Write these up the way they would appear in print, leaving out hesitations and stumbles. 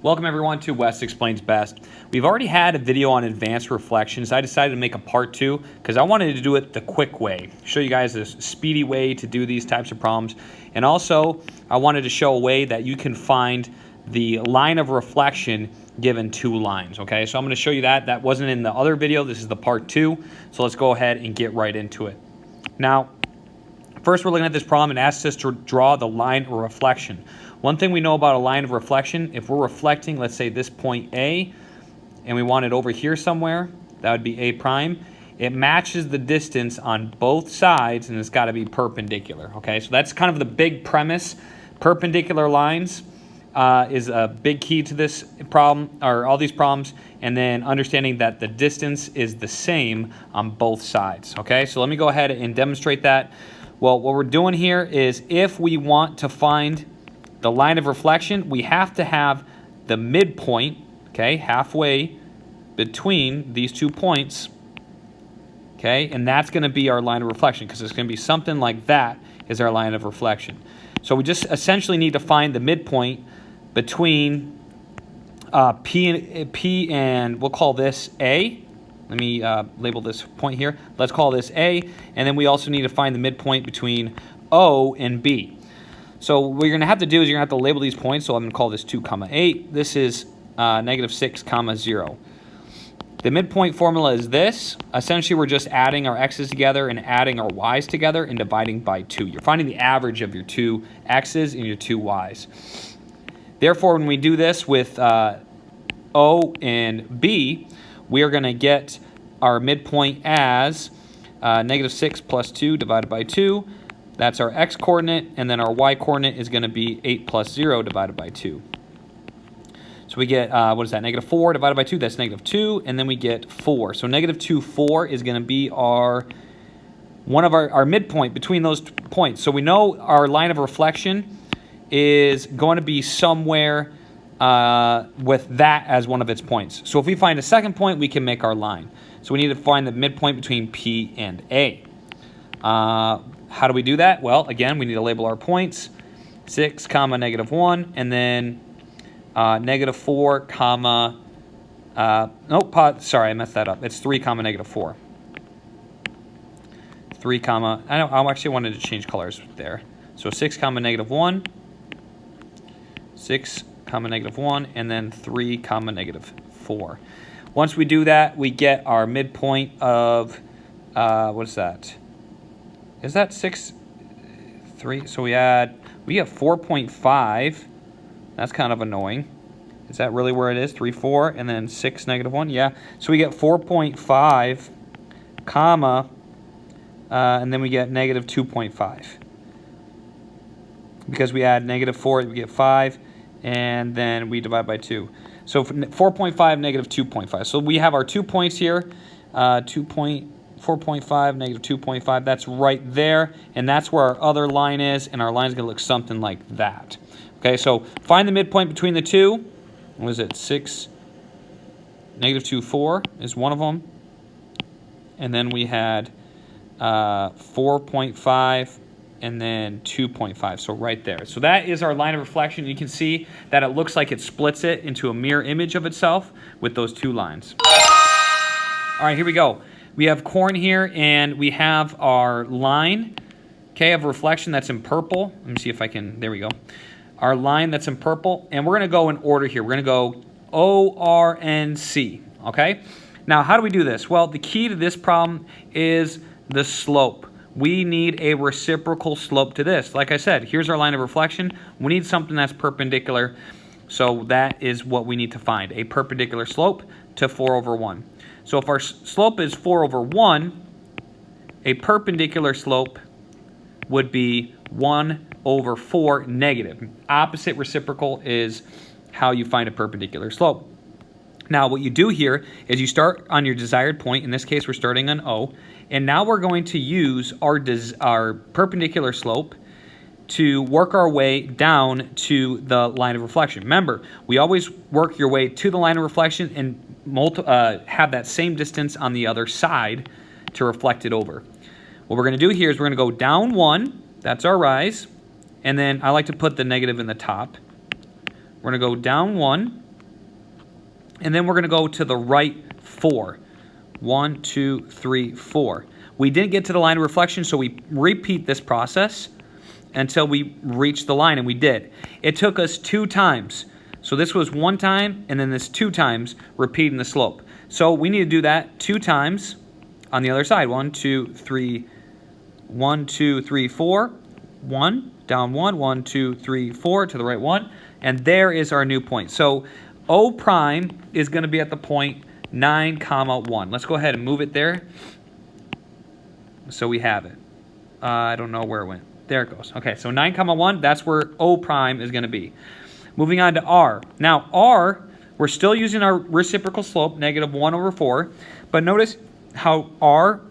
Welcome everyone to Wes Explains Best. We've already had a video on advanced reflections. I decided to make a part 2 because I wanted to do it the quick way. Show you guys a speedy way to do these types of problems. And also, I wanted to show a way that you can find the line of reflection given two lines. Okay, so I'm going to show you that. That wasn't in the other video. This is the part 2. So let's go ahead and get right into it. Now, first we're looking at this problem and it asks us to draw the line of reflection. One thing we know about a line of reflection, if we're reflecting, let's say this point A, and we want it over here somewhere, that would be A prime, it matches the distance on both sides and it's got to be perpendicular. Okay, so that's kind of the big premise. Perpendicular lines is a big key to this problem, or all these problems, and then understanding that the distance is the same on both sides. Okay, so let me go ahead and demonstrate that. Well, what we're doing here is if we want to find the line of reflection, we have to have the midpoint, okay, halfway between these 2 points, okay, and that's going to be our line of reflection because it's going to be something like that is our line of reflection. So we just essentially need to find the midpoint between P and we'll call this A. Let me label this point here. Let's call this A, and then we also need to find the midpoint between O and B. So what you're going to have to do is you're going to have to label these points. So I'm going to call this 2, 8. This is -6, 0. The midpoint formula is this. Essentially, we're just adding our x's together and adding our y's together and dividing by 2. You're finding the average of your 2 x's and your 2 y's. Therefore, when we do this with O and B, we are going to get our midpoint as -6 plus 2 divided by 2. That's our x-coordinate, and then our y-coordinate is going to be 8 plus 0 divided by 2. So we get, what is that, -4 divided by 2, that's -2, and then we get 4. So -2, 4 is going to be one of our midpoint between those points. So we know our line of reflection is going to be somewhere with that as one of its points. So if we find a second point, we can make our line. So we need to find the midpoint between P and A. How do we do that? Well, again, we need to label our points, 6, -1, and then -4, sorry, I messed that up. It's 3, -4. 3, I actually wanted to change colors there. So 6, -1, 6, -1, and then 3, -4. Once we do that, we get our midpoint of, what is that? Is that 6, 3? So we have 4.5. That's kind of annoying. Is that really where it is? 3, 4, and then 6, -1? Yeah. So we get 4.5, and then we get -2.5. Because we add -4, we get 5, and then we divide by 2. So 4.5, -2.5. So we have our 2 points here, 4.5, -2.5, that's right there, and that's where our other line is, and our line is going to look something like that. Okay, so find the midpoint between the two. What is it? 6, -2, 4 is one of them, and then we had 4.5, and then 2.5, so right there. So that is our line of reflection. You can see that it looks like it splits it into a mirror image of itself with those 2 lines. All right, here we go. We have corn here, and we have our line, okay, of reflection that's in purple. Let me see if I can, there we go. Our line that's in purple, and we're going to go in order here. We're going to go O, R, N, C, okay? Now, how do we do this? Well, the key to this problem is the slope. We need a reciprocal slope to this. Like I said, here's our line of reflection. We need something that's perpendicular, so that is what we need to find, a perpendicular slope to 4/1. So if our slope is 4/1, a perpendicular slope would be 1/4 negative. Opposite reciprocal is how you find a perpendicular slope. Now what you do here is you start on your desired point. In this case, we're starting on O. And now we're going to use our perpendicular slope to work our way down to the line of reflection. Remember, we always work your way to the line of reflection and have that same distance on the other side to reflect it over. What we're going to do here is we're going to go down 1. That's our rise. And then I like to put the negative in the top. We're going to go down 1. And then we're going to go to the right 4. 1, 2, 3, 4. We didn't get to the line of reflection, so we repeat this process until we reach the line, and we did. It took us 2 times. So this was 1 time, and then this 2 times, repeating the slope. So we need to do that 2 times on the other side. 1, 2, 3, 1, 2, 3, 4. 1, down 1, 1, 2, 3, 4, to the right 1. And there is our new point. So O prime is going to be at the point 9, 1. Let's go ahead and move it there. So we have it. I don't know where it went. There it goes. Okay, so 9, 1, that's where O prime is going to be. Moving on to R. Now, R, we're still using our reciprocal slope, -1/4. But notice how R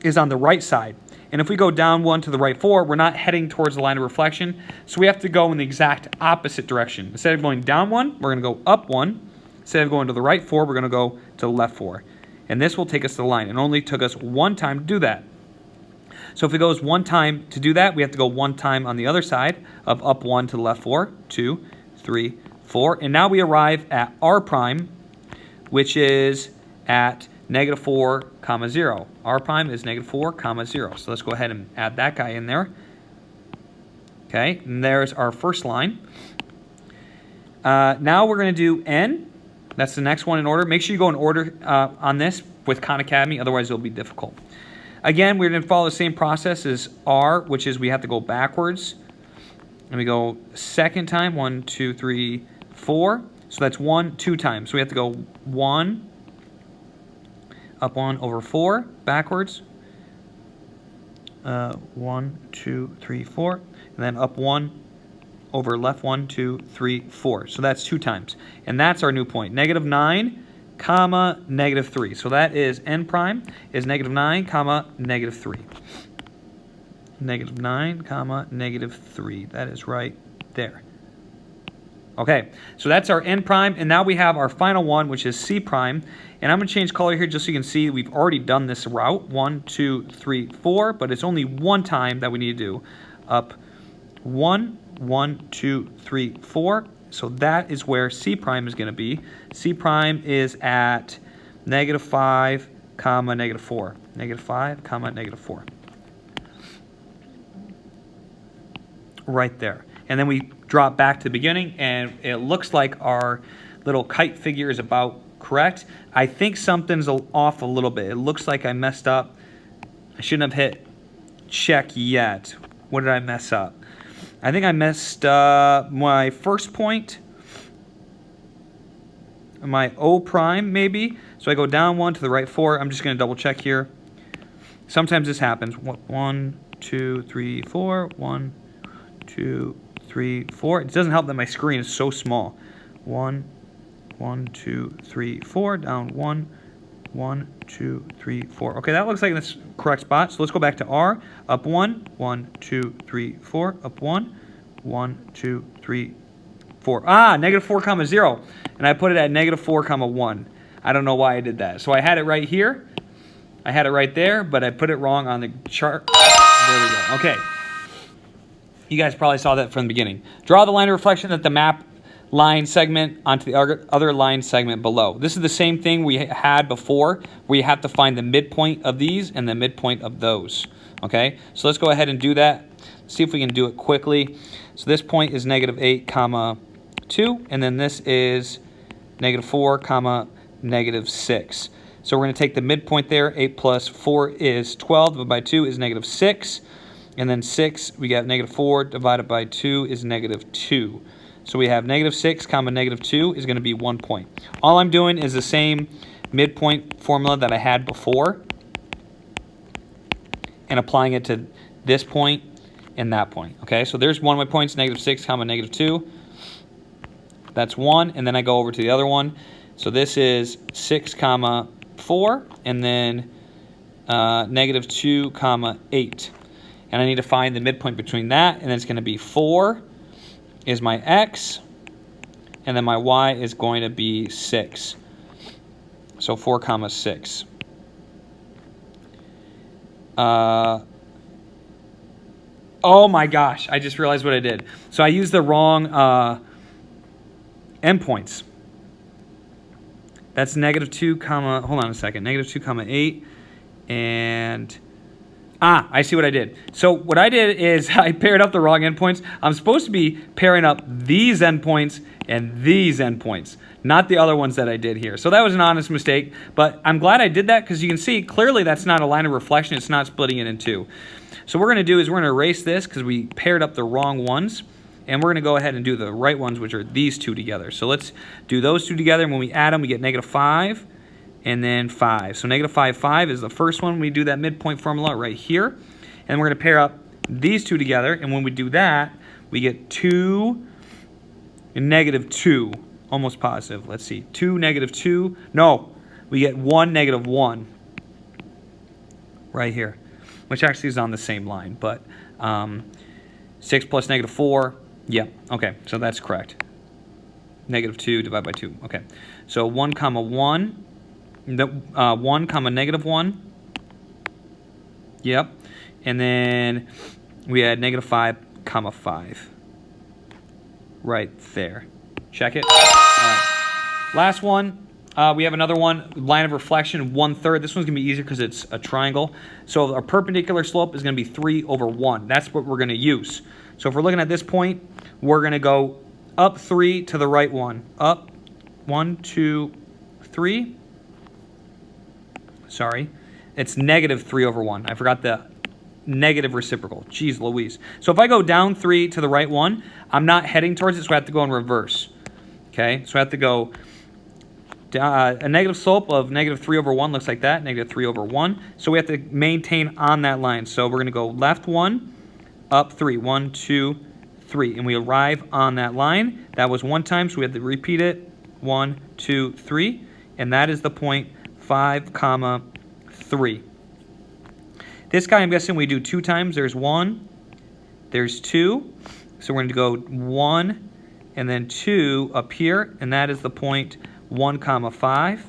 is on the right side. And if we go down 1 to the right 4, we're not heading towards the line of reflection. So we have to go in the exact opposite direction. Instead of going down 1, we're going to go up 1. Instead of going to the right 4, we're going to go to the left 4. And this will take us to the line. It only took us 1 time to do that. So if it goes 1 time to do that, we have to go 1 time on the other side of up 1 to the left 4, 2, 3, 4. And now we arrive at R prime, which is at -4, 0. R prime is -4, 0. So let's go ahead and add that guy in there. Okay, and there's our first line. Now we're going to do N. That's the next one in order. Make sure you go in order on this with Khan Academy, otherwise it'll be difficult. Again, we're going to follow the same process as R, which is we have to go backwards. And we go second time, 1, 2, 3, 4. So that's 1, 2 times. So we have to go 1, up 1 over 4, backwards. 1, 2, 3, 4. And then up 1 over left 1, 2, 3, 4. So that's 2 times. And that's our new point. -9, -3. So that is N prime is -9, -3. -9, -3. That is right there. Okay, so that's our N prime, and now we have our final one, which is C prime. And I'm going to change color here just so you can see we've already done this route. 1, 2, 3, 4, but it's only 1 time that we need to do. Up 1, 1, 2, 3, 4. So that is where C prime is going to be. C prime is at -5, -4. -5, -4. Right there. And then we drop back to the beginning, and it looks like our little kite figure is about correct. I think something's off a little bit. It looks like I messed up. I shouldn't have hit check yet. What did I mess up? I think I messed up my first point, my O prime maybe. So I go down 1 to the right 4. I'm just going to double check here. Sometimes this happens. 1, 2, 3, 4. 1, 2, 3, 4. It doesn't help that my screen is so small. 1, 1, 2, 3, 4. Down 1, 1, 2, 3, 4. Okay, that looks like this correct spot. So let's go back to R. Up 1, 1, 2, 3, 4. Up 1, 1, 2, 3, 4. Ah, -4, 0. And I put it at -4, 1. I don't know why I did that. So I had it right here. I had it right there, but I put it wrong on the chart. There we go. Okay. You guys probably saw that from the beginning. Draw the line of reflection at the map line segment onto the other line segment below. This is the same thing we had before, where you have to find the midpoint of these and the midpoint of those. Okay, so let's go ahead and do that. See if we can do it quickly. So this point is -8, 2, and then this is -4, -6. So we're going to take the midpoint there. 8 plus 4 is 12, divided by 2 is -6. And then 6, we got -4 divided by 2 is -2. So we have -6, -2 is going to be 1 point. All I'm doing is the same midpoint formula that I had before and applying it to this point and that point. Okay, so there's one of my points, -6, -2. That's 1, and then I go over to the other one. So this is 6, 4, and then -2, 8. And I need to find the midpoint between that, and then it's going to be 4 is my x, and then my y is going to be 6. So 4, 6. Oh my gosh, I just realized what I did. So I used the wrong endpoints. That's negative 2 comma, hold on a second, negative 2 comma 8, and I see what I did. So what I did is I paired up the wrong endpoints. I'm supposed to be pairing up these endpoints and these endpoints, not the other ones that I did here. So that was an honest mistake, but I'm glad I did that because you can see clearly that's not a line of reflection. It's not splitting it in two. So what we're going to do is we're going to erase this because we paired up the wrong ones, and we're going to go ahead and do the right ones, which are these two together. So let's do those two together, and when we add them, we get negative 5. And then 5. So negative 5, 5 is the first one. We do that midpoint formula right here. And we're going to pair up these two together. And when we do that, we get 2 and negative 2. Almost positive. Let's see. 2, negative 2. No, we get 1, negative 1. Right here. Which actually is on the same line. But 6 plus negative 4. Yeah, okay. So that's correct. Negative 2 divided by 2. Okay. So 1 comma 1. 1 comma negative 1. Yep. And then we had negative 5 comma 5. Right there. Check it. All right. Last one. We have another one, line of reflection, 1/3. This one's going to be easier because it's a triangle. So our perpendicular slope is going to be 3 over 1. That's what we're going to use. So if we're looking at this point, we're going to go up 3 to the right 1. Up 1, 2, 3. Sorry, it's negative 3 over 1. I forgot the negative reciprocal. Jeez Louise. So if I go down 3 to the right 1, I'm not heading towards it, so I have to go in reverse. Okay, so I have to go down, a negative slope of negative 3 over 1 looks like that, negative 3 over 1. So we have to maintain on that line. So we're going to go left 1, up 3. 1, 2, 3. And we arrive on that line. That was 1 time, so we have to repeat it. 1, 2, 3. And that is the point 5 comma 3. This guy, I'm guessing we do 2 times. There's 1, there's 2. So we're going to go 1 and then 2 up here, and that is the point 1 comma 5.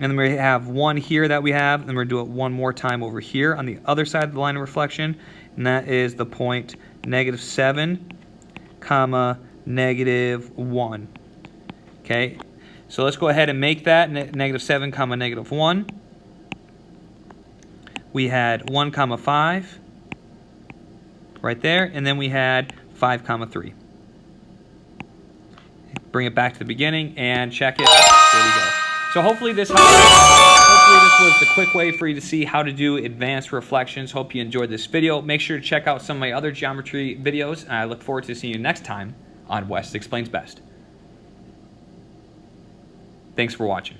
And then we have 1 here that we have, and we're going to do it 1 more time over here on the other side of the line of reflection, and that is the point negative 7 comma negative 1. Okay. So let's go ahead and make that negative 7 comma negative 1. We had 1 comma 5 right there, and then we had 5 comma 3. Bring it back to the beginning and check it. There we go. So hopefully this was the quick way for you to see how to do advanced reflections. Hope you enjoyed this video. Make sure to check out some of my other geometry videos, and I look forward to seeing you next time on West Explains Best. Thanks for watching.